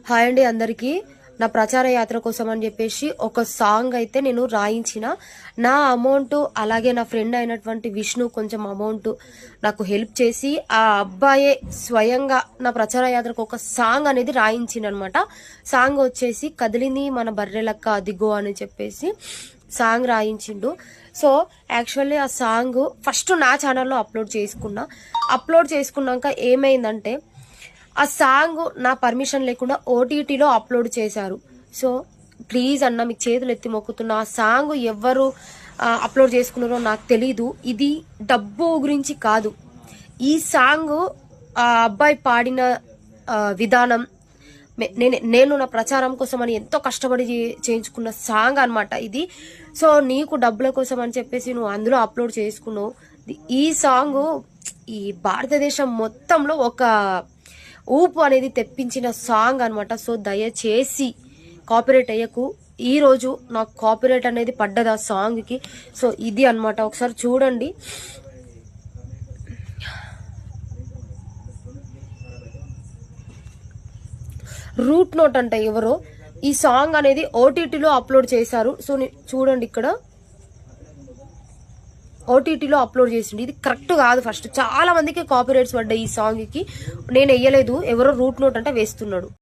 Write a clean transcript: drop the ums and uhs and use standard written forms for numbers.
Hi అండి అందరికీ. నా ప్రచార యాత్ర కోసం అని చెప్పేసి ఒక సాంగ్ అయితే నేను రాయించిన. నా అమౌంట్ అలాగే నా ఫ్రెండ్ అయినటువంటి విష్ణు కొంచెం అమౌంట్ నాకు హెల్ప్ చేసి ఆ అబ్బాయే స్వయంగా నా ప్రచార యాత్రకు ఒక సాంగ్ అనేది రాయించిన అనమాట. సాంగ్ వచ్చేసి కదిలింది మన బర్రెలక్క అదిగో అని చెప్పేసి సాంగ్ రాయించిండు. సో యాక్చువల్లీ ఆ సాంగ్ ఫస్ట్ నా ఛానల్లో అప్లోడ్ చేసుకున్నాక ఏమైందంటే ఆ సాంగ్ నా పర్మిషన్ లేకుండా ఓటీటీలో అప్లోడ్ చేశారు. సో ప్లీజ్ అన్న మీకు చేతులు ఎత్తి మొక్కుతున్నా, ఆ సాంగ్ ఎవరు అప్లోడ్ చేసుకున్నారో నాకు తెలీదు. ఇది డబ్బు గురించి కాదు. ఈ సాంగ్ ఆ అబ్బాయి పాడిన విధానం నేను నా ప్రచారం కోసం అని ఎంతో కష్టపడి చేయించుకున్న సాంగ్ అనమాట ఇది. సో నీకు డబ్బుల కోసం అని చెప్పేసి నువ్వు అందులో అప్లోడ్ చేసుకున్నావు. ఈ సాంగ్ ఈ భారతదేశం మొత్తంలో ఒక ఊపు అనేది తెప్పించిన సాంగ్ అనమాట. సో దయచేసి కాపీరైట్ అయ్యకు. ఈరోజు నాకు కాపీరైట్ అనేది పడ్డది ఆ సాంగ్కి. సో ఇది అనమాట, ఒకసారి చూడండి. రూట్ నోట్ అంటే ఎవరో ఈ సాంగ్ అనేది ఓటీటీలో అప్లోడ్ చేశారు. సో చూడండి, ఇక్కడ ఓటీటీలో అప్లోడ్ చేసిండు. ఇది కరెక్ట్ కాదు. ఫస్ట్ చాలా మందికి కాపీరైట్స్ పడ్డాయి ఈ సాంగ్కి. నేను వెయ్యలేదు, ఎవరో రూట్ నోట్ అంటే వేస్తున్నాడు.